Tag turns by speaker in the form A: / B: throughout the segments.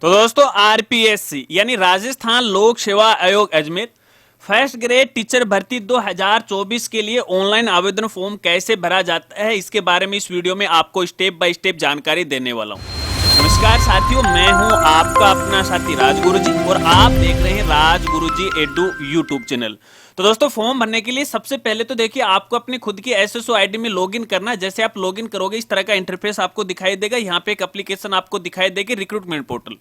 A: तो दोस्तों आरपीएससी यानी राजस्थान लोक सेवा आयोग अजमेर फर्स्ट ग्रेड टीचर भर्ती 2024 के लिए ऑनलाइन आवेदन फॉर्म कैसे भरा जाता है इसके बारे में इस वीडियो में आपको स्टेप बाय स्टेप जानकारी देने वाला हूं। नमस्कार साथियों, मैं हूं आपका अपना साथी राजगुरुजी और आप देख रहे हैं राजगुरुजी एडू यूट्यूब चैनल। तो दोस्तों फॉर्म भरने के लिए सबसे पहले तो देखिए आपको अपनी खुद की एसएसओ आईडी में लॉगिन करना है। जैसे आप लॉगिन करोगे इस तरह का इंटरफेस आपको दिखाई देगा। यहाँ पे एक एप्लीकेशन आपको दिखाई देगी रिक्रूटमेंट पोर्टल।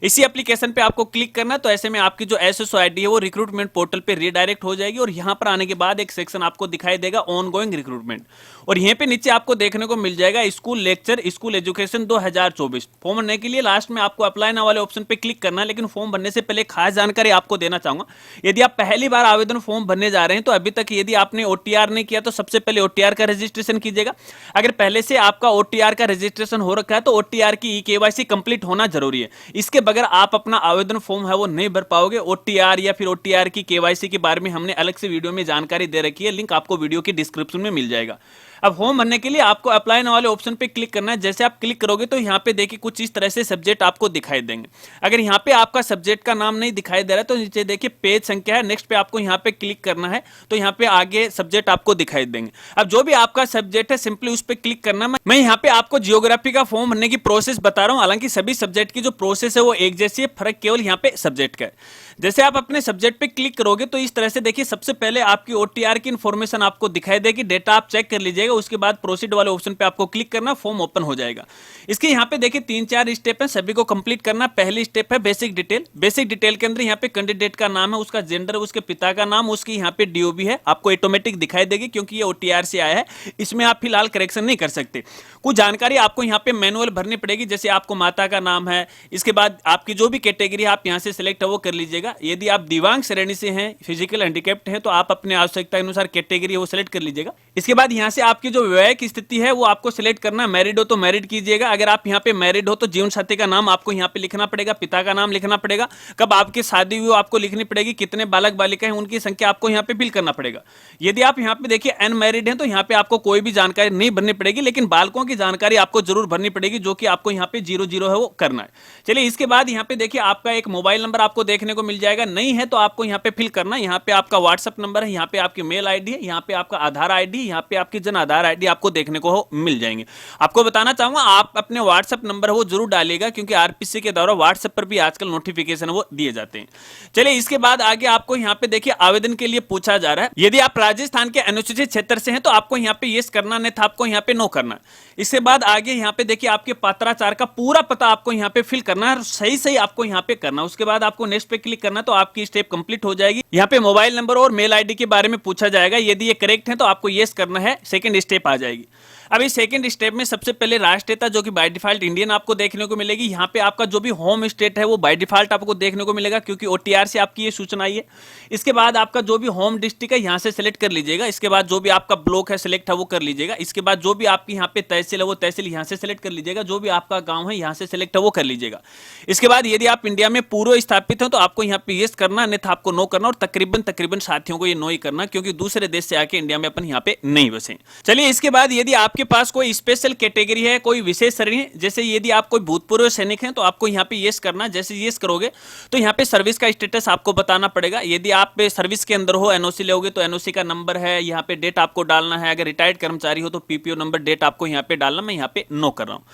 A: इसी एप्लीकेशन पे आपको क्लिक करना है। तो ऐसे में आपकी जो एसएसओ आईडी है वो रिक्रूटमेंट पोर्टल पे रीडायरेक्ट हो जाएगी और यहाँ पर आने के बाद एक सेक्शन आपको दिखाई देगा ऑन गोइंग रिक्रूटमेंट और यहाँ पे नीचे आपको देखने को मिल जाएगा school lecture school education 2024। Form भरने के लिए लास्ट में आपको अप्लाई नाउ वाले ऑप्शन पे क्लिक करना है। लेकिन फॉर्म भरने से पहले खास जानकारी आपको देना चाहूंगा, यदि आप पहली बार आवेदन फॉर्म भरने जा रहे हैं तो अभी तक यदि आपने ओटीआर नहीं किया तो सबसे पहले ओटीआर का रजिस्ट्रेशन कीजिएगा। अगर पहले से आपका ओटीआर का रजिस्ट्रेशन हो रखा है तो ओटीआर की ई-केवाईसी कंप्लीट होना जरूरी है। इसके बगैर आप अपना आवेदन फॉर्म है वो नहीं भर पाओगे। ओटीआर या फिर ओटीआर की केवाईसी के बारे में हमने अलग से वीडियो में जानकारी दे रखी है, लिंक आपको वीडियो की डिस्क्रिप्शन में मिल जाएगा। अब फॉर्म भरने के लिए आपको अप्लाई नाउ वाले ऑप्शन पे क्लिक करना है। जैसे आप क्लिक करोगे तो यहाँ पे देखिए कुछ इस तरह से सब्जेक्ट आपको दिखाई देंगे। अगर यहाँ पे आपका सब्जेक्ट का नाम नहीं दिखाई दे रहा है तो नीचे देखिए पेज संख्या है, नेक्स्ट पे आपको यहाँ पे क्लिक करना है तो यहाँ पे आगे सब्जेक्ट आपको दिखाई देंगे। अब जो भी आपका सब्जेक्ट है सिंपली उस पर क्लिक करना। मैं यहाँ पे आपको जियोग्राफी का फॉर्म भरने की प्रोसेस बता रहा हूँ। हालांकि सभी सब्जेक्ट की जो प्रोसेस है वो एक जैसी है, फर्क केवल यहाँ पे सब्जेक्ट का है। जैसे आप अपने सब्जेक्ट पे क्लिक करोगे तो इस तरह से देखिए सबसे पहले आपकी ओटीआर की इंफॉर्मेशन आपको दिखाई देगी, डेटा आप चेक कर लीजिएगा। उसके बाद प्रोसीड वाले ऑप्शन पे आपको क्लिक करना, फॉर्म ओपन हो जाएगा। इसके यहाँ पे देखिए 3-4 स्टेप है, सभी को कंप्लीट करना। पहली स्टेप है बेसिक डिटेल। बेसिक डिटेल के अंदर यहाँ पे कैंडिडेट का नाम है, उसका जेंडर, उसके पिता का नाम, उसकी यहाँ पे डीओबी है, आपको ऑटोमेटिक दिखाई देगी क्योंकि ये ओटीआर से आया है। इसमें आप फिलहाल करेक्शन नहीं कर सकते। कुछ जानकारी आपको यहाँ पे मैनुअल भरनी पड़ेगी, जैसे आपको माता का नाम है। इसके बाद आपकी जो भी कैटेगरी है आप यहाँ से सिलेक्ट है वो कर लीजिएगा। यदि आप दिव्यांग श्रेणी से हैं, फिजिकल हैंडीकैप्ड हैं तो आप अपने आवश्यकता के अनुसार कैटेगरी वो सिलेक्ट कर लीजिएगा। इसके बाद यहाँ से आपकी जो वैवाहिक स्थिति है वो आपको सिलेक्ट करना है। मैरिड हो तो मैरिड कीजिएगा। अगर आप यहाँ पे मैरिड हो तो जीवन साथी का नाम आपको यहाँ पे लिखना पड़ेगा, पिता का नाम लिखना पड़ेगा, कब आपकी शादी हुई आपको लिखनी पड़ेगी, कितने बालक बालिका हैं उनकी संख्या आपको यहाँ पे फिल करना पड़ेगा। यदि आप यहाँ पे देखिए अनमैरिड हैं तो यहाँ पे आपको कोई भी जानकारी नहीं भरनी पड़ेगी, लेकिन बालकों की जानकारी आपको जरूर भरनी पड़ेगी जो कि आपको यहाँ पे 00 है वो करना है। चलिए इसके बाद यहाँ पे देखिए आपका एक मोबाइल नंबर आपको देखने को मिल जाएगा। नहीं है तो आपको यहाँ पे फिल करना। यहाँ पे आपका व्हाट्सएप नंबर है, यहाँ पे आपकी मेल आईडी है, यहाँ पे आपका आधार आईडी, यहाँ पे आपकी जन आधार आईडी आपको देखने को मिल जाएंगे। आपको बताना चाहूंगा आप अपने व्हाट्सएप नंबर वो जरूर डालिएगा क्योंकि आरपीसी के द्वारा व्हाट्सएप पर भी आजकल नोटिफिकेशन वो दिए जाते हैं। चलिए इसके बाद आगे आपको यहाँ पे देखिए आवेदन के लिए पूछा जा रहा है। यदि आप राजस्थान के अनुसूचित क्षेत्र से हैं तो आपको यहाँ पे यस करना, नहीं था आपको यहाँ पे नो करना। इसके बाद आगे यहाँ पे देखिए आपके पत्राचार का पूरा पता आपको यहाँ पे फिल करना है, सही सही आपको यहाँ पे करना। उसके बाद आपको नेक्स्ट पे क्लिक करना तो आपकी स्टेप कंप्लीट हो जाएगी। यहाँ पे मोबाइल नंबर और मेल आईडी के बारे में पूछा जाएगा। यदि ये करेक्ट है तो आपको यस करना है, सेकंड स्टेप आ जाएगी। अभी सेकंड स्टेप में सबसे पहले राष्ट्रीयता जो कि बाय डिफॉल्ट इंडियन आपको देखने को मिलेगी। यहाँ पे आपका जो भी होम स्टेट है वो बाय डिफॉल्ट आपको देखने को मिलेगा क्योंकि ओटीआर से आपकी ये सूचना आई है। इसके बाद आपका जो भी होम डिस्ट्रिक्ट है यहाँ से सिलेक्ट कर लीजिएगा। इसके बाद जो भी आपका ब्लॉक है सिलेक्ट है वो कर लीजिएगा। इसके बाद जो भी आपकी यहाँ पे तहसील है वो तहसील यहाँ से सिलेक्ट कर लीजिएगा। जो भी आपका गाँव है यहाँ से सिलेक्ट है वो कर लीजिएगा। इसके बाद यदि आप इंडिया में पूर्व स्थापित हो तो आपको यहाँ पे यस करना, नहीं था आपको नो करना। और तकरीबन साथियों को ये नो ही करना क्योंकि दूसरे देश से आके इंडिया में अपन यहाँ पे नहीं बसे। चलिए इसके बाद यदि आपके पास कोई स्पेशल कैटेगरी है, कोई विशेष श्रेणी, जैसे यदि आप कोई भूतपूर्व सैनिक हैं तो आपको यहाँ पे यस करना। जैसे यस करोगे तो यहाँ पे सर्विस का स्टेटस आपको बताना पड़ेगा। यदि आप सर्विस के अंदर हो, एनओसी लोगे तो एनओसी का नंबर है, यहाँ पे डेट आपको डालना है। अगर रिटायर्ड कर्मचारी हो तो पीपीओ नंबर, डेट आपको यहाँ पे डालना। मैं यहाँ पे नो कर रहा हूँ।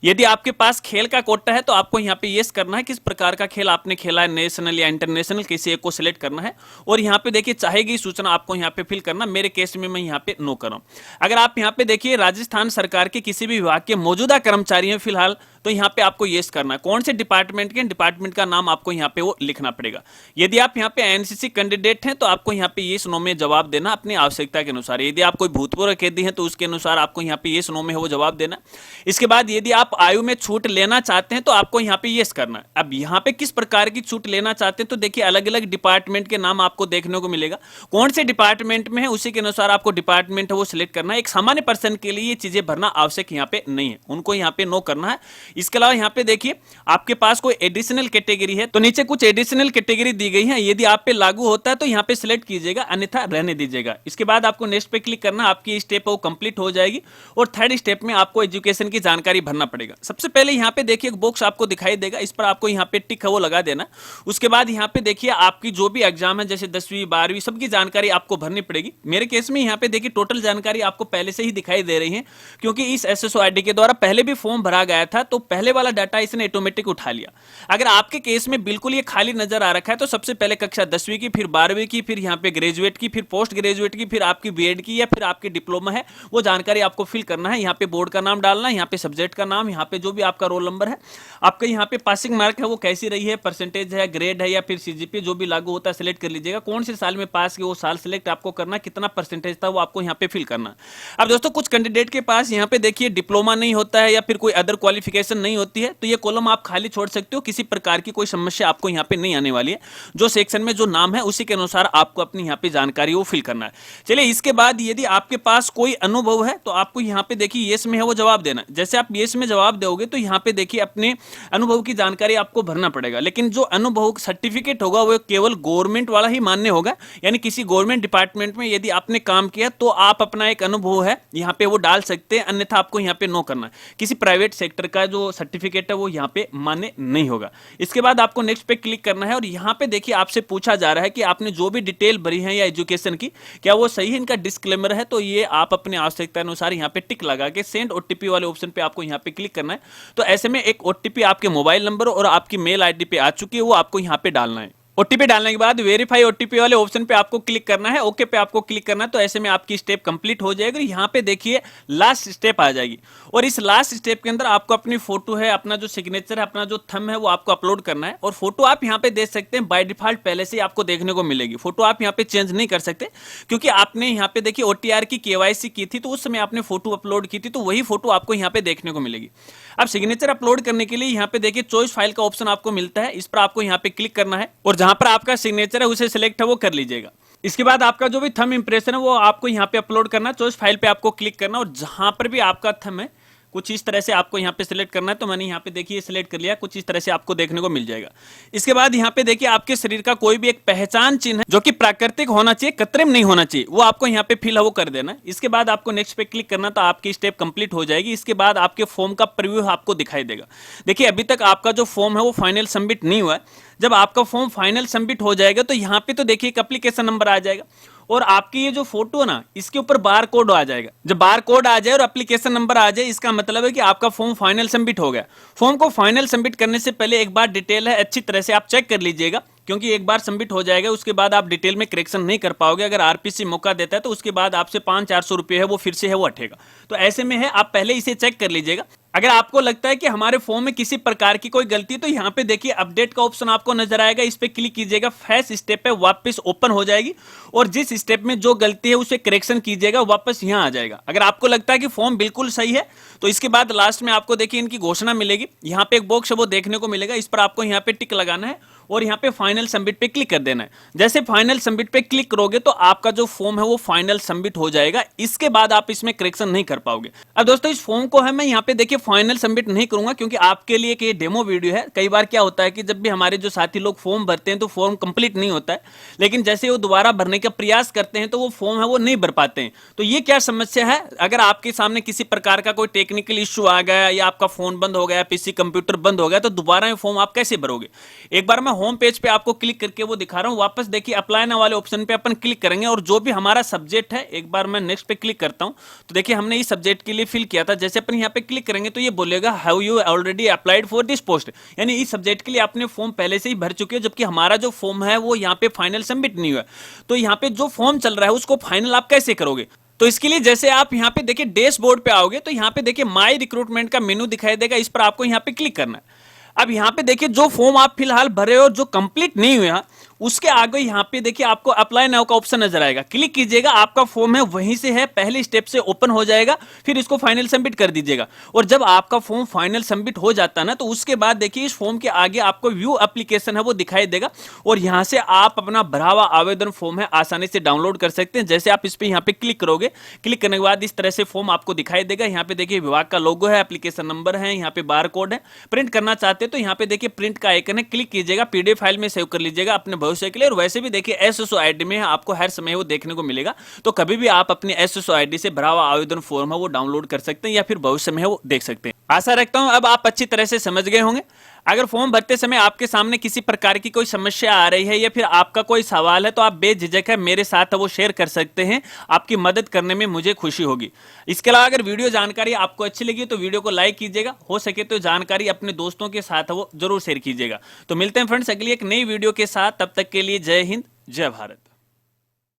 A: यदि आपके पास खेल का कोटा है तो आपको यहाँ पे यस करना है, किस प्रकार का खेल आपने खेला है, नेशनल या इंटरनेशनल, किसी एक को सिलेक्ट करना है। और यहाँ पे देखिए चाहेगी सूचना आपको यहाँ पे फिल करना। मेरे केस में मैं यहाँ पे नो कर रहा हूँ। अगर आप यहाँ पे देखिए राजस्थान सरकार के किसी भी विभाग के मौजूदा कर्मचारी हैं फिलहाल तो यहाँ पे आपको यस करना है। कौन से डिपार्टमेंट के, डिपार्टमेंट का नाम आपको यहाँ पे वो लिखना पड़ेगा। यदि आप यहाँ पे एनसीसी कैंडिडेट हैं तो आपको यहाँ पे यस नो में जवाब देना अपनी आवश्यकता के अनुसार। यदि आप कोई भूतपूर्व कैदी हैं तो उसके अनुसार आपको यहाँ पे यस नो में वो जवाब देना। इसके बाद यदि आप आयु में छूट लेना चाहते हैं तो आपको यहाँ पे यस करना है। अब यहाँ पे किस प्रकार की छूट लेना चाहते हैं तो देखिए अलग अलग डिपार्टमेंट के नाम आपको देखने को मिलेगा। कौन से डिपार्टमेंट में है उसी के अनुसार आपको डिपार्टमेंट है वो सिलेक्ट करना है। एक सामान्य पर्सन के लिए ये चीजें भरना आवश्यक यहाँ पे नहीं है, उनको यहाँ पे नो करना है। इसके अलावा यहाँ पे देखिए आपके पास कोई एडिशनल कैटेगरी है तो नीचे कुछ एडिशनल कैटेगरी दी गई है, यदि आप पे लागू होता है तो यहाँ पे सिलेक्ट कीजिएगा, अन्यथा रहने दीजिएगा। इसके बाद आपको नेक्स्ट पे क्लिक करना, आपकी स्टेप वो कंप्लीट हो जाएगी। और थर्ड स्टेप में आपको एजुकेशन की जानकारी भरना पड़ेगा। सबसे पहले यहाँ पे देखिए एक बॉक्स आपको दिखाई देगा, इस पर आपको यहाँ पे टिक है वो लगा देना। उसके बाद यहाँ पे देखिए आपकी जो भी एग्जाम है जैसे 10वीं 12वीं सबकी जानकारी आपको भरनी पड़ेगी। मेरे केस में यहाँ पे देखिए टोटल जानकारी आपको पहले से ही दिखाई दे रही है, क्योंकि इस एसएसओ आईडी के द्वारा पहले भी फॉर्म भरा गया था, तो पहले वाला डाटा इसने ऑटोमेटिक उठा लिया। अगर आपके केस में बिल्कुल ये खाली नजर आ रखा है तो सबसे पहले कक्षा 10वीं की, फिर 12वीं की, फिर यहाँ पे ग्रेजुएट की, फिर पोस्ट ग्रेजुएट की, फिर आपकी बीएड की या फिर आपकी डिप्लोमा है वो जानकारी आपको फिल करना है। यहाँ पे बोर्ड का नाम डालना है, यहाँ पे सब्जेक्ट का नाम, यहाँ पे जो भी आपका रोल नंबर है, आपका यहाँ पे पासिंग मार्क है वो कैसी रही है, परसेंटेज है, ग्रेड है या फिर सीजीपीए जो भी लागू होता है सिलेक्ट कर लीजिएगा। कौन से साल में पास किए वो साल सिलेक्ट आपको करना, कितना परसेंटेज था वो आपको यहाँ पे फिल करना। अब दोस्तों कुछ कैंडिडेट के पास यहाँ पे देखिए डिप्लोमा नहीं होता है या फिर कोई अदर क्वालिफिकेशन नहीं होती है, तो ये कॉलम आप खाली छोड़ सकते हो, किसी प्रकार की कोई समस्या आपको यहाँ पे नहीं आने वाली है। जो सेक्शन में जो नाम है उसी के अनुसार आपको अपनी यहाँ पे जानकारी वो फिल करना है। चलिए इसके बाद यदि आपके पास कोई अनुभव है तो आपको यहाँ पे देखिए यस में है वो जवाब देना। जैसे आप यस में जवाब दोगे तो यहाँ पे देखिए अपने अनुभव की जानकारी आपको भरना पड़ेगा, लेकिन जो अनुभव सर्टिफिकेट होगा वो केवल गवर्नमेंट वाला ही मान्य होगा। यानी किसी गवर्नमेंट डिपार्टमेंट में यदि आपने काम किया तो आप अपना एक अनुभव है यहाँ पे वो डाल सकते हैं, अन्यथा आपको यहाँ पे नो करना है। किसी प्राइवेट सेक्टर का जो सर्टिफिकेट है वो यहाँ पे मान्य नहीं होगा। इसके बाद आपको नेक्स्ट पे क्लिक करना है और यहाँ पे देखिए आपसे पूछा जा रहा है कि आपने जो भी डिटेल भरी है या एजुकेशन की क्या वो सही है, इनका डिस्क्लेमर है, तो ये आप अपने आवश्यकता अनुसार यहाँ पे टिक लगा के सेंड ओटीपी वाले ऑप्शन पे आपको यहाँ पे क्लिक करना है। तो ऐसे में एक ओटीपी आपके मोबाइल नंबर और आपकी मेल आईडी पे आ चुकी है, वो आपको यहाँ पे डालना है। ओटीपी डालने के बाद वेरीफाई ओटीपी वाले ऑप्शन पे आपको क्लिक करना है, ओके पे आपको क्लिक करना है। तो ऐसे में आपकी स्टेप कंप्लीट हो जाएगी। यहाँ पे देखिए लास्ट स्टेप आ जाएगी और इस लास्ट स्टेप के अंदर आपको अपनी फोटो है, अपना जो सिग्नेचर है, अपना जो थंब है वो आपको अपलोड करना है। और फोटो आप यहाँ पे देख सकते हैं बाय डिफॉल्ट पहले से आपको देखने को मिलेगी। फोटो आप यहाँ पे चेंज नहीं कर सकते, क्योंकि आपने यहाँ पे देखिए ओटीआर की केवाईसी की थी तो उस समय आपने फोटो अपलोड की थी, तो वही फोटो आपको यहाँ पे देखने को मिलेगी। अब सिग्नेचर अपलोड करने के लिए यहाँ पे देखिए चॉइस फाइल का ऑप्शन आपको मिलता है, इस पर आपको यहाँ पे क्लिक करना है और जहां पर आपका सिग्नेचर है उसे सिलेक्ट है वो कर लीजिएगा। इसके बाद आपका जो भी थंब इंप्रेशन है वो आपको यहाँ पे अपलोड करना है, चॉइस फाइल पे आपको क्लिक करना और जहां पर भी आपका थंब है कुछ इस तरह से आपको यहाँ पे सिलेक्ट करना है। तो मैंने यहाँ पे देखिए सिलेक्ट कर लिया, कुछ इस तरह से आपको देखने को मिल जाएगा। इसके बाद यहाँ पे देखिए आपके शरीर का कोई भी एक पहचान चिन्ह है जो कि प्राकृतिक होना चाहिए, कृत्रिम नहीं होना चाहिए, वो आपको यहाँ पे फिल है वो कर देना। इसके बाद आपको नेक्स्ट पे क्लिक करना, तो आपकी स्टेप कंप्लीट हो जाएगी। इसके बाद आपके फॉर्म का प्रीव्यू आपको दिखाई देगा। देखिए अभी तक आपका जो फॉर्म है वो फाइनल सबमिट नहीं हुआ है। जब आपका फॉर्म फाइनल सबमिट हो जाएगा तो यहाँ पे तो देखिए एक एप्लीकेशन नंबर आ जाएगा और आपकी ये जो फोटो है ना इसके ऊपर बार कोड आ जाएगा। जब बार कोड आ जाए और एप्लीकेशन नंबर आ जाए इसका मतलब है कि आपका फॉर्म फाइनल सबमिट हो गया। फॉर्म को फाइनल सबमिट करने से पहले एक बार डिटेल है अच्छी तरह से आप चेक कर लीजिएगा, क्योंकि एक बार सबमिट हो जाएगा उसके बाद आप डिटेल में करेक्शन नहीं कर पाओगे। अगर आरपीसी मौका देता है तो उसके बाद आपसे 500-400 रुपये है वो फिर से है वो हटेगा। तो ऐसे में है आप पहले इसे चेक कर लीजिएगा। अगर आपको लगता है कि हमारे फॉर्म में किसी प्रकार की कोई गलती है तो यहाँ पे देखिए अपडेट का ऑप्शन आपको नजर आएगा, इस पे क्लिक कीजिएगा। फर्स्ट स्टेप पे वापस ओपन हो जाएगी और जिस स्टेप में जो गलती है उसे करेक्शन कीजिएगा, वापस यहाँ आ जाएगा। अगर आपको लगता है कि फॉर्म बिल्कुल सही है तो इसके बाद लास्ट में आपको देखिए इनकी घोषणा मिलेगी। यहाँ पे एक बॉक्स है वो देखने को मिलेगा, इस पर आपको यहाँ पे टिक लगाना है और यहाँ पे फाइनल सबमिट पे क्लिक कर देना है। जैसे फाइनल सबमिट पे क्लिक करोगे तो आपका जो फॉर्म है वो फाइनल सबमिट हो जाएगा। इसके बाद आप इसमें करेक्शन नहीं कर पाओगे। अब दोस्तों इस फॉर्म को है मैं यहाँ पे देखिए फाइनल सबमिट नहीं करूंगा, क्योंकि आपके लिए ये डेमो वीडियो है। कई बार क्या होता है कि जब भी हमारे जो साथी लोग फॉर्म भरते हैं तो फॉर्म कंप्लीट नहीं होता है, लेकिन जैसे वो दोबारा भरने का प्रयास करते हैं तो वो फॉर्म है वो नहीं भर पाते हैं। तो ये क्या समस्या है, अगर आपके सामने किसी प्रकार का कोई टेक्निकल इश्यू आ गया या आपका फोन बंद हो गया, पीसी कंप्यूटर बंद हो गया, तो दोबारा फॉर्म आप कैसे भरोगे। एक बार मैं होम पेज पे आपको क्लिक करके वो दिखा रहा हूं। वापस देखिए अप्लाई नाउ वाले ऑप्शन पे अपन क्लिक करेंगे और जो भी हमारा सब्जेक्ट है, एक बार मैं नेक्स्ट पे क्लिक करता हूं तो देखिए हमने इस सब्जेक्ट के लिए फिल किया था। जैसे अपन यहाँ पे क्लिक करेंगे तो ये बोलेगा how you already applied for this post, यानी इस सब्जेक्ट के लिए आपने फॉर्म पहले से ही भर चुके हो, जबकि हमारा जो फॉर्म है वो यहाँ पे फाइनल सबमिट नहीं हुआ। तो यहाँ पे जो फॉर्म चल रहा है उसको फाइनल आप कैसे करोगे। तो इसके लिए जैसे आप यहाँ पे देखिए डैशबोर्ड पे आओगे तो यहाँ पे देखिए माई रिक्रूटमेंट का मेनू दिखाई देगा, इस पर आपको यहाँ पे क्लिक करना है। अब यहाँ पे देखिए जो फॉर्म आप फिलहाल भरे हो जो कंप्लीट नहीं हुआ उसके आगे यहाँ पे देखिए आपको अप्लाई नाउ का ऑप्शन नजर आएगा, क्लिक कीजिएगा, आपका फॉर्म है वहीं से है, पहले स्टेप से ओपन हो जाएगा, फिर इसको फाइनल सबमिट कर दीजिएगा। और जब आपका फॉर्म फाइनल सबमिट हो जाता है ना, तो उसके बाद देखिए इस फॉर्म के आगे आपको व्यू एप्लीकेशन है वो दिखाई देगा, और यहाँ से आप अपना भरा हुआ आवेदन फॉर्म है आसानी से डाउनलोड कर सकते हैं। जैसे आप इस पे यहाँ पे क्लिक करोगे, क्लिक करने के बाद इस तरह से फॉर्म आपको दिखाई देगा। यहाँ पे देखिए विभाग का लोगो है, एप्लीकेशन नंबर है, यहाँ पे बार कोड है। प्रिंट करना चाहते हैं तो यहाँ पे देखिए प्रिंट का आइकन है, क्लिक कीजिएगा, पीडीएफ फाइल में सेव कर लीजिएगा अपने भविष्य के लिए। और वैसे भी देखिए एसएसओ आईडी में आपको हर समय वो देखने को मिलेगा, तो कभी भी आप अपने एसएसओ आईडी से भरा हुआ आवेदन फॉर्म है वो डाउनलोड कर सकते हैं, या फिर भविष्य में है वो देख सकते हैं। आशा रखता हूं अब आप अच्छी तरह से समझ गए होंगे। अगर फॉर्म भरते समय आपके सामने किसी प्रकार की कोई समस्या आ रही है या फिर आपका कोई सवाल है, तो आप बेझिझक है मेरे साथ वो शेयर कर सकते हैं, आपकी मदद करने में मुझे खुशी होगी। इसके अलावा अगर वीडियो जानकारी आपको अच्छी लगी तो वीडियो को लाइक कीजिएगा, हो सके तो जानकारी अपने दोस्तों के साथ वो जरूर शेयर कीजिएगा। तो मिलते हैं फ्रेंड्स अगली एक नई वीडियो के साथ, तब तक के लिए जय हिंद, जय भारत।